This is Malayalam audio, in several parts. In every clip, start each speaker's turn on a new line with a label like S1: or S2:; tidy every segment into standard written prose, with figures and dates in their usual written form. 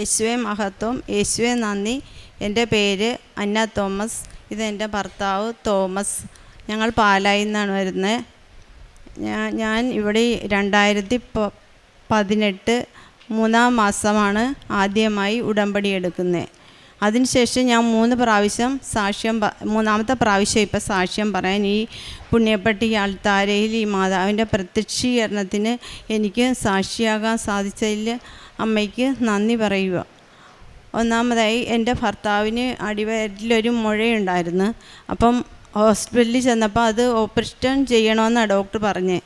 S1: യേശുവെ മഹത്വം, യേശുവെ നന്ദി. എൻ്റെ പേര് അന്ന തോമസ്. ഇതെൻ്റെ ഭർത്താവ് തോമസ്. ഞങ്ങൾ പാലായിൽ നിന്നാണ് വരുന്നത്. ഞാൻ ഇവിടെ 2018 3-ാം മാസമാണ് ആദ്യമായി ഉടമ്പടി എടുക്കുന്നത്. അതിനുശേഷം ഞാൻ 3 പ്രാവശ്യം മൂന്നാമത്തെ പ്രാവശ്യം ഇപ്പം സാക്ഷ്യം പറയാൻ ഈ പുണ്യപ്പെട്ടി ആൾത്താരയിൽ ഈ മാതാവിൻ്റെ പ്രത്യക്ഷീകരണത്തിന് എനിക്ക് സാക്ഷിയാകാൻ സാധിച്ചതിൽ അമ്മയ്ക്ക് നന്ദി പറയുക. ഒന്നാമതായി എൻ്റെ ഭർത്താവിന് അടിവയറ്റിലൊരു മുഴയുണ്ടായിരുന്നു. അപ്പം ഹോസ്പിറ്റലിൽ ചെന്നപ്പോൾ അത് ഓപ്പറേഷൻ ചെയ്യണമെന്നാണ് ഡോക്ടർ പറഞ്ഞത്.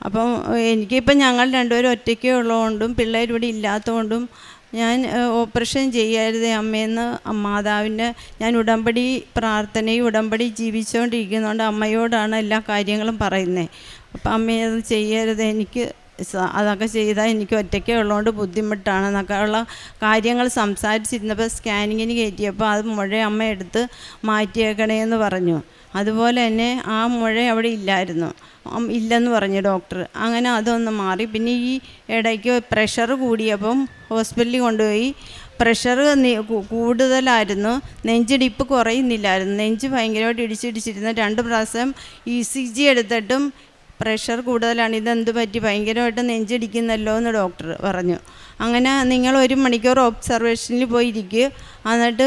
S1: അപ്പം എനിക്കിപ്പം ഞങ്ങൾ രണ്ടുപേരും ഒറ്റയ്ക്കേ ഉള്ളതുകൊണ്ടും പിള്ളേരിവിടെ ഇല്ലാത്തതുകൊണ്ടും ഞാൻ ഓപ്പറേഷൻ ചെയ്യരുതേ അമ്മയെന്ന് മാതാവിൻ്റെ ഞാൻ ഉടമ്പടി പ്രാർത്ഥനയും ഉടമ്പടി ജീവിച്ചുകൊണ്ടിരിക്കുന്നതുകൊണ്ട് അമ്മയോടാണ് എല്ലാ കാര്യങ്ങളും പറയുന്നത്. അപ്പം അമ്മയെ അത് ചെയ്യരുത്, എനിക്ക് അതൊക്കെ ചെയ്താൽ എനിക്ക് ഒറ്റയ്ക്കേ ഉള്ളതുകൊണ്ട് ബുദ്ധിമുട്ടാണ് എന്നൊക്കെ ഉള്ള കാര്യങ്ങൾ സംസാരിച്ചിരുന്നപ്പോൾ സ്കാനിങ്ങിന് കയറ്റിയപ്പോൾ അത് മുഴ അമ്മ എടുത്ത് മാറ്റിയേക്കണേന്ന് പറഞ്ഞു. അതുപോലെ തന്നെ ആ മുഴ അവിടെ ഇല്ലെന്ന് പറഞ്ഞു ഡോക്ടർ. അങ്ങനെ അതൊന്ന് മാറി. പിന്നെ ഈ ഇടയ്ക്ക് പ്രഷർ കൂടിയപ്പം ഹോസ്പിറ്റലിൽ കൊണ്ടുപോയി. പ്രഷർ കൂടുതലായിരുന്നു, നെഞ്ചിടിപ്പ് കുറയുന്നില്ലായിരുന്നു, നെഞ്ച് ഭയങ്കരമായിട്ട് ഇടിച്ചിടിച്ചിരുന്നു. 2 പ്രാവശ്യം ECG എടുത്തിട്ടും പ്രഷർ കൂടുതലാണ്, ഇതെന്ത് പറ്റി, ഭയങ്കരമായിട്ട് നെഞ്ചിടിക്കുന്നല്ലോ എന്ന് ഡോക്ടർ പറഞ്ഞു. അങ്ങനെ നിങ്ങൾ 1 മണിക്കൂർ ഒബ്സർവേഷനിൽ പോയിരിക്കുക, എന്നിട്ട്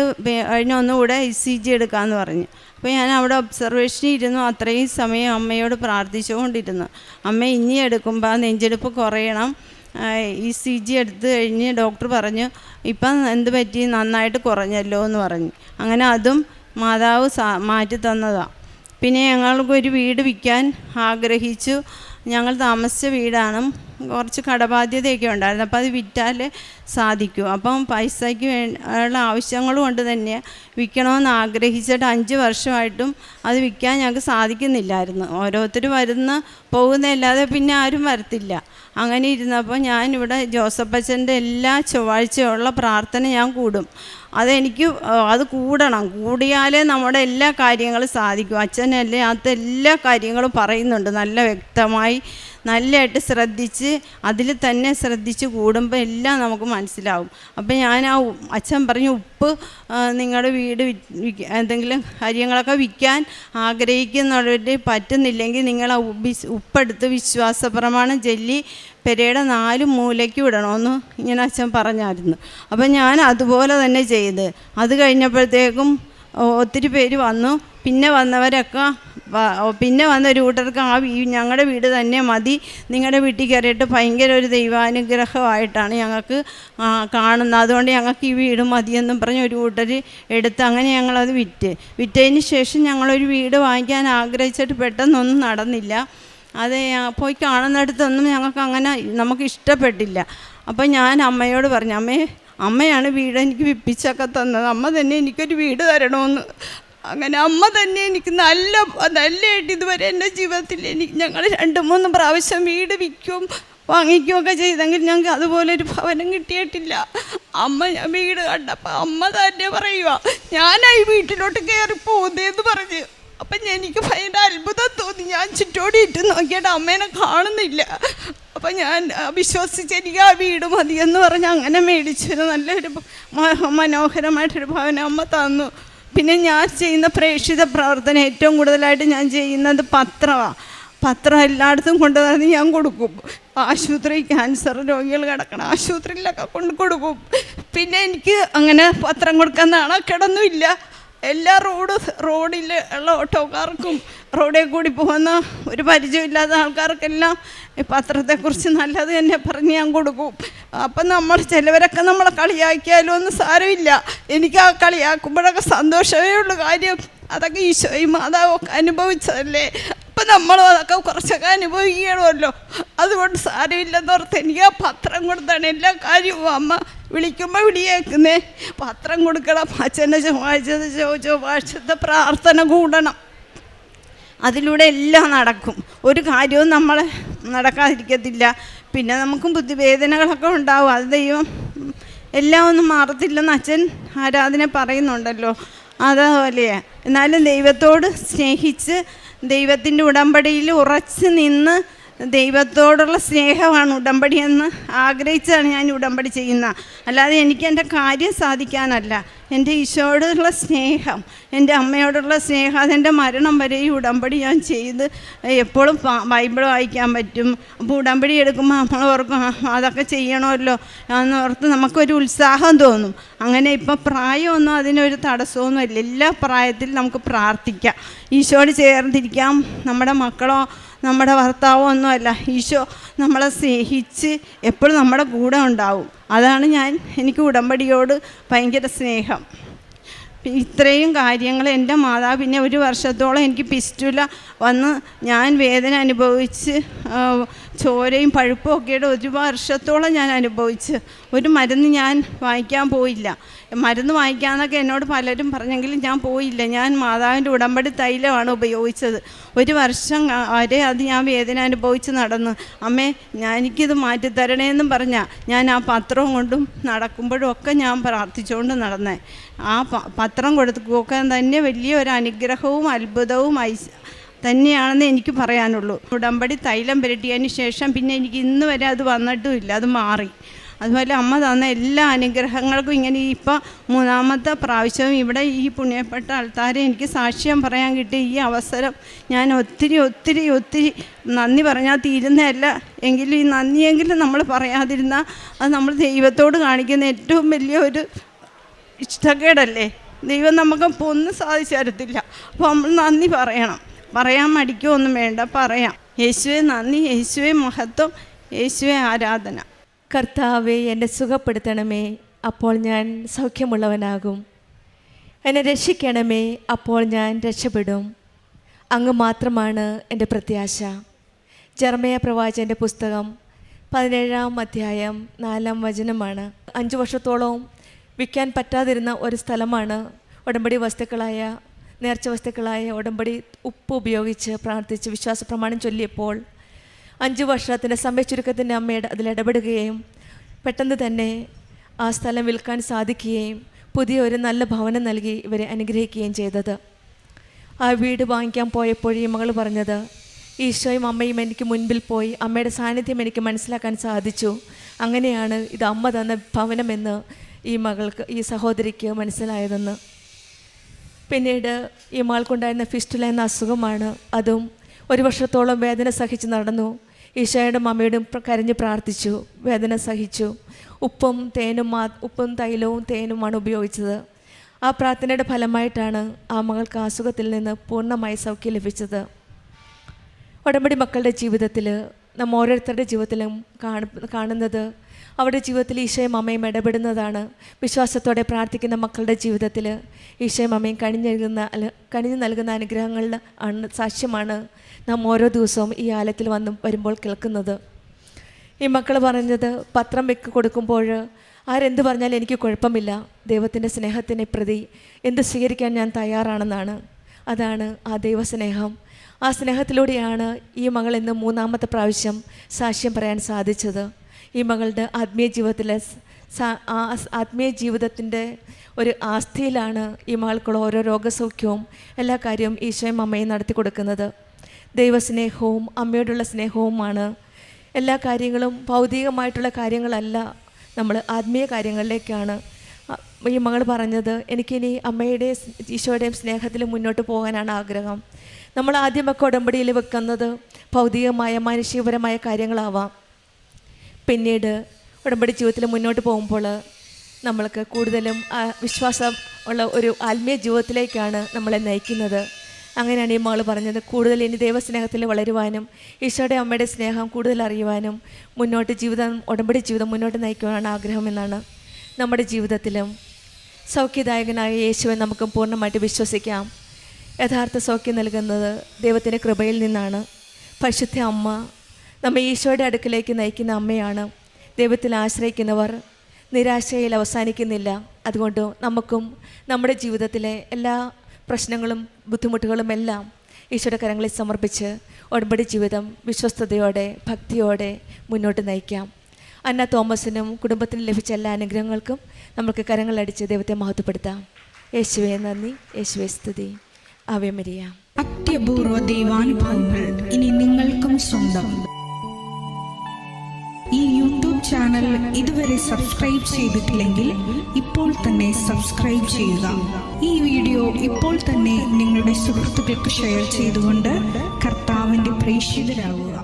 S1: അതിനൊന്നുകൂടെ ECG എടുക്കാമെന്ന് പറഞ്ഞു. അപ്പോൾ ഞാൻ അവിടെ ഒബ്സർവേഷനിൽ ഇരുന്നു. അത്രയും സമയം അമ്മയോട് പ്രാർത്ഥിച്ചുകൊണ്ടിരുന്നു. അമ്മ ഇനി എടുക്കുമ്പോൾ ആ നെഞ്ചെടുപ്പ് കുറയണം, ECG എടുത്ത് കഴിഞ്ഞ് ഡോക്ടർ പറഞ്ഞു ഇപ്പം എന്ത് പറ്റി, നന്നായിട്ട് കുറഞ്ഞല്ലോ എന്ന് പറഞ്ഞു. അങ്ങനെ അതും മാതാവ് മാറ്റി തന്നതാണ്. പിന്നെ ഞങ്ങൾക്കൊരു വീട് വിൽക്കാൻ ആഗ്രഹിച്ചു. ഞങ്ങൾ താമസിച്ച വീടാണ്, കുറച്ച് കടബാധ്യതയൊക്കെ ഉണ്ടായിരുന്നു. അപ്പോൾ അത് വിറ്റാൽ സാധിക്കും. അപ്പം പൈസയ്ക്ക് ഉള്ള ആവശ്യങ്ങൾ കൊണ്ട് തന്നെ വിൽക്കണമെന്ന് ആഗ്രഹിച്ചിട്ട് 5 വർഷമായിട്ടും അത് വിൽക്കാൻ ഞങ്ങൾക്ക് സാധിക്കുന്നില്ലായിരുന്നു. ഓരോരുത്തർ പോകുന്നതല്ലാതെ പിന്നെ ആരും വരത്തില്ല. അങ്ങനെ ഇരുന്നപ്പോൾ ഞാനിവിടെ ജോസഫച്ചൻ്റെ എല്ലാ ചൊവ്വാഴ്ചയുള്ള പ്രാർത്ഥന ഞാൻ കൂടും. അത് കൂടിയാലേ നമ്മുടെ എല്ലാ കാര്യങ്ങളും സാധിക്കും. അച്ഛനല്ലേ എല്ലാ കാര്യങ്ങളും പറയുന്നുണ്ട് നല്ല വ്യക്തമായി, നല്ലതായിട്ട് ശ്രദ്ധിച്ച് അതിൽ തന്നെ ശ്രദ്ധിച്ച് കൂടുമ്പോൾ എല്ലാം നമുക്ക് മനസ്സിലാവും. അപ്പം ഞാൻ അച്ഛൻ പറഞ്ഞു ഉപ്പ് നിങ്ങളുടെ വീട് എന്തെങ്കിലും കാര്യങ്ങളൊക്കെ വിൽക്കാൻ ആഗ്രഹിക്കുന്നവരുടെ പറ്റുന്നില്ലെങ്കിൽ നിങ്ങൾ ഉപ്പെടുത്ത് വിശ്വാസ പ്രമാണം ചൊല്ലി പെരയുടെ 4 മൂലയ്ക്ക് വിടണമെന്ന് ഇങ്ങനെ അച്ഛൻ പറഞ്ഞായിരുന്നു. അപ്പം ഞാൻ അതുപോലെ തന്നെ ചെയ്ത് അത് കഴിഞ്ഞപ്പോഴത്തേക്കും ഒത്തിരി പേര് വന്നു. പിന്നെ വന്ന ഒരു കൂട്ടർക്ക് ഞങ്ങളുടെ വീട് തന്നെ മതി, നിങ്ങളുടെ വീട്ടിൽ കയറിയിട്ട് ഭയങ്കര ഒരു ദൈവാനുഗ്രഹമായിട്ടാണ് ഞങ്ങൾക്ക് കാണുന്നത്, അതുകൊണ്ട് ഞങ്ങൾക്ക് ഈ വീട് മതിയെന്നും പറഞ്ഞ് ഒരു കൂട്ടർ എടുത്ത് അങ്ങനെ ഞങ്ങളത് വിറ്റതിന് ശേഷം ഞങ്ങളൊരു വീട് വാങ്ങിക്കാൻ ആഗ്രഹിച്ചിട്ട് പെട്ടെന്നൊന്നും നടന്നില്ല. അത് പോയി കാണുന്നിടത്തൊന്നും ഞങ്ങൾക്ക് അങ്ങനെ നമുക്ക് ഇഷ്ടപ്പെട്ടില്ല. അപ്പം ഞാൻ അമ്മയോട് പറഞ്ഞു, അമ്മയാണ് വീട് എനിക്ക് വിപ്പിച്ചൊക്കെ തന്നത്, അമ്മ തന്നെ എനിക്കൊരു വീട് തരണമെന്ന്. അങ്ങനെ അമ്മ തന്നെ എനിക്ക് നല്ലതായിട്ട് ഇതുവരെ എൻ്റെ ജീവിതത്തിൽ ഞങ്ങൾ 2-3 പ്രാവശ്യം വീട് വാങ്ങിക്കുകയൊക്കെ ചെയ്തെങ്കിൽ ഞങ്ങൾക്ക് അതുപോലൊരു ഭവനം കിട്ടിയിട്ടില്ല. ഞാൻ വീട് കണ്ടപ്പോൾ അമ്മ തന്നെ പറയുക ഞാനായി വീട്ടിലോട്ട് കയറി പോകുന്നതെന്ന് പറഞ്ഞ്. അപ്പം എനിക്ക് ഭയങ്കര അത്ഭുതം തോന്നി. ഞാൻ ചുറ്റോടിയിട്ട് നോക്കിയിട്ട് അമ്മേനെ കാണുന്നില്ല. അപ്പം ഞാൻ വിശ്വസിച്ച് എനിക്ക് ആ വീട് മതിയെന്ന് പറഞ്ഞ് അങ്ങനെ മേടിച്ചൊരു നല്ലൊരു മനോഹരമായിട്ടൊരു ഭവനം അമ്മ തന്നു. പിന്നെ ഞാൻ ചെയ്യുന്ന പ്രേക്ഷിത പ്രവർത്തനം ഏറ്റവും കൂടുതലായിട്ട് ഞാൻ ചെയ്യുന്നത് പത്രം എല്ലായിടത്തും കൊണ്ടുവന്ന് ഞാൻ കൊടുക്കും. ആശുപത്രി, ക്യാൻസർ രോഗികൾ കിടക്കണം ആശുപത്രിയിലൊക്കെ കൊടുക്കും. പിന്നെ എനിക്ക് അങ്ങനെ പത്രം കൊടുക്കാൻ നാണക്കേടൊന്നുമില്ല. എല്ലാ റോഡിൽ ഉള്ള ഓട്ടോക്കാർക്കും റോഡിൽ കൂടി പോകുന്ന ഒരു പരിചയമില്ലാത്ത ആൾക്കാർക്കെല്ലാം ഈ പത്രത്തെക്കുറിച്ച് നല്ലത് തന്നെ പറഞ്ഞ് ഞാൻ കൊടുക്കും. അപ്പം ചിലവരൊക്കെ നമ്മളെ കളിയാക്കിയാലും ഒന്നും സാരമില്ല, എനിക്ക് ആ കളിയാക്കുമ്പോഴൊക്കെ സന്തോഷമേ ഉള്ളൂ. കാര്യം അതൊക്കെ ഈശോയും മാതാവൊക്കെ അനുഭവിച്ചതല്ലേ. അപ്പം നമ്മളും അതൊക്കെ കുറച്ചൊക്കെ അനുഭവിക്കണമല്ലോ, അതുകൊണ്ട് സാരമില്ലെന്നോർത്ത് എനിക്ക് ആ പത്രം കൊടുത്താണ് എല്ലാ കാര്യവും അമ്മ വിളിക്കുമ്പോൾ വിളിയേക്കുന്നേ. പത്രം കൊടുക്കണം, അച്ഛൻ്റെ ചൊവ്വാഴ്ചത്തെ പ്രാർത്ഥന കൂടണം, അതിലൂടെ എല്ലാം നടക്കും. ഒരു കാര്യവും നമ്മളെ നടക്കാതിരിക്കത്തില്ല. പിന്നെ നമുക്കും ബുദ്ധിവേദനകളൊക്കെ ഉണ്ടാവും, അത് ദൈവം എല്ലാം ഒന്നും മാറത്തില്ലെന്ന് അച്ഛൻ ആരാധന പറയുന്നുണ്ടല്ലോ, അതുപോലെയാണ്. എന്നാലും ദൈവത്തോട് സ്നേഹിച്ച് ദൈവത്തിൻ്റെ ഉടമ്പടിയിൽ ഉറച്ച് നിന്ന് ദൈവത്തോടുള്ള സ്നേഹമാണ് ഉടമ്പടിയെന്ന് ആഗ്രഹിച്ചാണ് ഞാൻ ഉടമ്പടി ചെയ്യുന്നത്. അല്ലാതെ എനിക്ക് എൻ്റെ കാര്യം സാധിക്കാനല്ല. എൻ്റെ ഈശോയോടുള്ള സ്നേഹം, എൻ്റെ അമ്മയോടുള്ള സ്നേഹം, അതെൻ്റെ മരണം വരെ ഈ ഉടമ്പടി ഞാൻ ചെയ്ത് എപ്പോഴും ബൈബിൾ വായിക്കാൻ പറ്റും. അപ്പോൾ ഉടമ്പടി എടുക്കുമ്പോൾ നമ്മൾ ഓർക്കും അതൊക്കെ ചെയ്യണമല്ലോ എന്നോർത്ത് നമുക്കൊരു ഉത്സാഹം തോന്നും. അങ്ങനെ ഇപ്പം പ്രായമൊന്നും അതിനൊരു തടസ്സമൊന്നുമില്ല. എല്ലാ പ്രായത്തിലും നമുക്ക് പ്രാർത്ഥിക്കാം, ഈശോയോട് ചേർന്നിരിക്കാം. നമ്മുടെ മക്കളോ നമ്മുടെ ഭർത്താവോ ഒന്നുമല്ല, ഈശോ നമ്മളെ സ്നേഹിച്ച് എപ്പോഴും നമ്മുടെ കൂടെ ഉണ്ടാവും. അതാണ് എനിക്ക് ഉടമ്പടിയോട് ഭയങ്കര സ്നേഹം. ഇത്രയും കാര്യങ്ങൾ എൻ്റെ മാതാവ്, പിന്നെ ഒരു വർഷത്തോളം എനിക്ക് പിസ്റ്റുല വന്ന് ഞാൻ വേദന അനുഭവിച്ച് ചോരയും പഴുപ്പും ഒക്കെയുടെ ഒരു വർഷത്തോളം ഞാൻ അനുഭവിച്ച് ഒരു മരുന്ന് ഞാൻ വാങ്ങിക്കാൻ പോയില്ല. മരുന്ന് വാങ്ങിക്കാമെന്നൊക്കെ എന്നോട് പലരും പറഞ്ഞെങ്കിലും ഞാൻ പോയില്ല. ഞാൻ മാതാവിൻ്റെ ഉടമ്പടി തൈലമാണ് ഉപയോഗിച്ചത്. ഒരു വർഷം വരെ അത് ഞാൻ വേദന അനുഭവിച്ച് നടന്നു. അമ്മേ എനിക്കിത് മാറ്റിത്തരണേന്നും പറഞ്ഞാൽ ഞാൻ ആ പത്രവും കൊണ്ടും നടക്കുമ്പോഴും ഒക്കെ ഞാൻ പ്രാർത്ഥിച്ചുകൊണ്ട് നടന്നേ. ആ പത്രം കൊടുക്കാൻ തന്നെ വലിയൊരു അനുഗ്രഹവും അത്ഭുതവും തന്നെയാണെന്ന് എനിക്ക് പറയാനുള്ളൂ. ഉടമ്പടി തൈലം പുരട്ടിയതിന് ശേഷം പിന്നെ എനിക്ക് ഇന്ന് വരെ അത് വന്നിട്ടുമില്ല, അത് മാറി. അതുപോലെ അമ്മ തന്ന എല്ലാ അനുഗ്രഹങ്ങൾക്കും ഇങ്ങനെ ഇപ്പം 3ാമത്തെ പ്രാവശ്യവും ഇവിടെ ഈ പുണ്യപ്പെട്ട ആൾക്കാരെ എനിക്ക് സാക്ഷ്യം പറയാൻ കിട്ടിയ ഈ അവസരം ഞാൻ ഒത്തിരി ഒത്തിരി ഒത്തിരി നന്ദി പറഞ്ഞാൽ തീരുന്നതല്ല. എങ്കിലും ഈ നന്ദിയെങ്കിലും നമ്മൾ പറയാതിരുന്നാൽ അത് നമ്മൾ ദൈവത്തോട് കാണിക്കുന്ന ഏറ്റവും വലിയ ഒരു ഇഷ്ടക്കേടല്ലേ. ദൈവം നമുക്ക് ഒന്നും സാധിച്ചു തരത്തില്ല. അപ്പോൾ നമ്മൾ നന്ദി പറയണം. പറയാൻ മടിക്കൊന്നും വേണ്ട, പറയാം. യേശുവേ നന്ദി, യേശുവേ മഹത്വം, യേശുവേ ആരാധന.
S2: കർത്താവെ, എന്നെ സുഖപ്പെടുത്തണമേ, അപ്പോൾ ഞാൻ സൗഖ്യമുള്ളവനാകും. എന്നെ രക്ഷിക്കണമേ, അപ്പോൾ ഞാൻ രക്ഷപ്പെടും. അങ്ങ് മാത്രമാണ് എൻ്റെ പ്രത്യാശ. ജെറമ്യാ പ്രവാചകൻ്റെ പുസ്തകം 17-ാം അധ്യായം 4-ാം വചനമാണ്. 5 വർഷത്തോളം വിൽക്കാൻ പറ്റാതിരുന്ന ഒരു സ്ഥലമാണ്. ഉടമ്പടി വസ്തുക്കളായ നേർച്ച വസ്തുക്കളായ ഉടമ്പടി ഉപ്പ് ഉപയോഗിച്ച് പ്രാർത്ഥിച്ച് വിശ്വാസ പ്രമാണം ചൊല്ലിയപ്പോൾ 5 വർഷത്തിൻ്റെ സമയ ചുരുക്കത്തിൻ്റെ അമ്മയുടെ അതിലിടപെടുകയും പെട്ടെന്ന് തന്നെ ആ സ്ഥലം വിൽക്കാൻ സാധിക്കുകയും പുതിയൊരു നല്ല ഭവനം നൽകി ഇവരെ അനുഗ്രഹിക്കുകയും ചെയ്തത്. ആ വീട് വാങ്ങിക്കാൻ പോയപ്പോഴേ മകൾ പറഞ്ഞത്, ഈശോയും അമ്മയും എനിക്ക് മുൻപിൽ പോയി അമ്മയുടെ സാന്നിധ്യം എനിക്ക് മനസ്സിലാക്കാൻ സാധിച്ചു. അങ്ങനെയാണ് ഇത് അമ്മ തന്ന ഭവനമെന്ന് ഈ സഹോദരിക്ക് മനസ്സിലായതെന്ന്. പിന്നീട് ഈ മകൾക്കുണ്ടായിരുന്ന ഫിസ്റ്റുല എന്ന അസുഖമാണ്. അതും 1 വർഷത്തോളം വേദന സഹിച്ച് നടന്നു. ഈശോയുടെ അമ്മയോടും കരഞ്ഞ് പ്രാർത്ഥിച്ചു, വേദന സഹിച്ചു. ഉപ്പും തൈലവും തേനുമാണ് ഉപയോഗിച്ചത്. ആ പ്രാർത്ഥനയുടെ ഫലമായിട്ടാണ് ആ മകൾക്ക് അസുഖത്തിൽ നിന്ന് പൂർണ്ണമായി സൗഖ്യം ലഭിച്ചത്. ഉടമ്പടി മക്കളുടെ ജീവിതത്തിൽ നമ്മൾ ഓരോരുത്തരുടെ ജീവിതത്തിലും കാണുന്നത് അവരുടെ ജീവിതത്തിൽ ഈശോയും അമ്മയും ഇടപെടുന്നതാണ്. വിശ്വാസത്തോടെ പ്രാർത്ഥിക്കുന്ന മക്കളുടെ ജീവിതത്തിൽ ഈശോയും അമ്മയും കനിഞ്ഞു നൽകുന്ന അനുഗ്രഹങ്ങളുടെ സാക്ഷ്യമാണ് നാം ഓരോ ദിവസവും ഈ ആലയത്തിൽ വരുമ്പോൾ കേൾക്കുന്നത്. ഈ മക്കൾ പറഞ്ഞത്, പത്രം കൊടുക്കുമ്പോൾ ആരെന്ത് പറഞ്ഞാലും എനിക്ക് കുഴപ്പമില്ല, ദൈവത്തിൻ്റെ സ്നേഹത്തിനെ പ്രതി എന്ത് സ്വീകരിക്കാൻ ഞാൻ തയ്യാറാണെന്നാണ്. അതാണ് ആ ദൈവസ്നേഹം. ആ സ്നേഹത്തിലൂടെയാണ് ഈ മകൾ ഇന്ന് 3ാമത്തെ പ്രാവശ്യം സാക്ഷ്യം പറയാൻ സാധിച്ചത്. ഈ മകളുടെ ആത്മീയ ജീവിതത്തിൻ്റെ ഒരു ആസ്ഥിയിലാണ് ഈ മകൾക്കുള്ള ഓരോ രോഗസൗഖ്യവും എല്ലാ കാര്യവും ഈശോയും അമ്മയും നടത്തി കൊടുക്കുന്നത്. ദൈവസ്നേഹവും അമ്മയോടുള്ള സ്നേഹവുമാണ് എല്ലാ കാര്യങ്ങളും. ഭൗതികമായിട്ടുള്ള കാര്യങ്ങളല്ല, നമ്മൾ ആത്മീയ കാര്യങ്ങളിലേക്കാണ്. ഈ മകൾ പറഞ്ഞത്, എനിക്കിനി അമ്മയുടെ ഈശോയുടെയും സ്നേഹത്തിൽ മുന്നോട്ട് പോകാനാണ് ആഗ്രഹം. നമ്മൾ ആദ്യമൊക്കെ ഉടമ്പടിയിൽ വെക്കുന്നത് ഭൗതികമായ മാനുഷികപരമായ കാര്യങ്ങളാവാം. പിന്നീട് ഉടമ്പടി ജീവിതത്തിൽ മുന്നോട്ട് പോകുമ്പോൾ നമ്മൾക്ക് കൂടുതലും വിശ്വാസം ഉള്ള ഒരു ആത്മീയ ജീവിതത്തിലേക്കാണ് നമ്മളെ നയിക്കുന്നത്. അങ്ങനെയാണ് ഈ മകൾ പറഞ്ഞത്, കൂടുതൽ ഇനി ദൈവസ്നേഹത്തിൽ വളരുവാനും ഈശോയുടെ അമ്മയുടെ സ്നേഹം കൂടുതൽ അറിയുവാനും ഉടമ്പടി ജീവിതം മുന്നോട്ട് നയിക്കുവാനാണ് ആഗ്രഹമെന്നാണ്. നമ്മുടെ ജീവിതത്തിലും സൗഖ്യദായകനായ യേശുവെ നമുക്ക് പൂർണ്ണമായിട്ട് വിശ്വസിക്കാം. യഥാർത്ഥ സൗഖ്യം നൽകുന്നത് ദൈവത്തിൻ്റെ കൃപയിൽ നിന്നാണ്. പരിശുദ്ധ അമ്മ നമ്മെ ഈശോയുടെ അടുക്കിലേക്ക് നയിക്കുന്ന അമ്മയാണ്. ദൈവത്തിൽ ആശ്രയിക്കുന്നവർ നിരാശയിൽ അവസാനിക്കുന്നില്ല. അതുകൊണ്ട് നമുക്കും നമ്മുടെ ജീവിതത്തിലെ എല്ലാ പ്രശ്നങ്ങളും ബുദ്ധിമുട്ടുകളും എല്ലാം ഈശോയുടെ കരങ്ങളിൽ സമർപ്പിച്ച് ഉടമ്പടി ജീവിതം വിശ്വസ്തയോടെ ഭക്തിയോടെ മുന്നോട്ട് നയിക്കാം. അന്ന തോമസിനും കുടുംബത്തിനും ലഭിച്ച എല്ലാ അനുഗ്രഹങ്ങൾക്കും നമുക്ക് കരങ്ങളടിച്ച് ദൈവത്തെ മഹത്വപ്പെടുത്താം. യേശുവേ നന്ദി, യേശുവേ സ്തുതി. Ave Maria.
S3: അത്യപൂർവ ദൈവാനുഭവങ്ങൾ ഇനി നിങ്ങൾക്കും സ്വന്തം. ഈ യൂട്യൂബ് ചാനൽ ഇതുവരെ സബ്സ്ക്രൈബ് ചെയ്തിട്ടില്ലെങ്കിൽ ഇപ്പോൾ തന്നെ സബ്സ്ക്രൈബ് ചെയ്യുക. ഈ വീഡിയോ ഇപ്പോൾ തന്നെ നിങ്ങളുടെ സുഹൃത്തുക്കൾക്ക് ഷെയർ ചെയ്തുകൊണ്ട് കർത്താവിൻ്റെ പ്രേക്ഷിതരാകുക.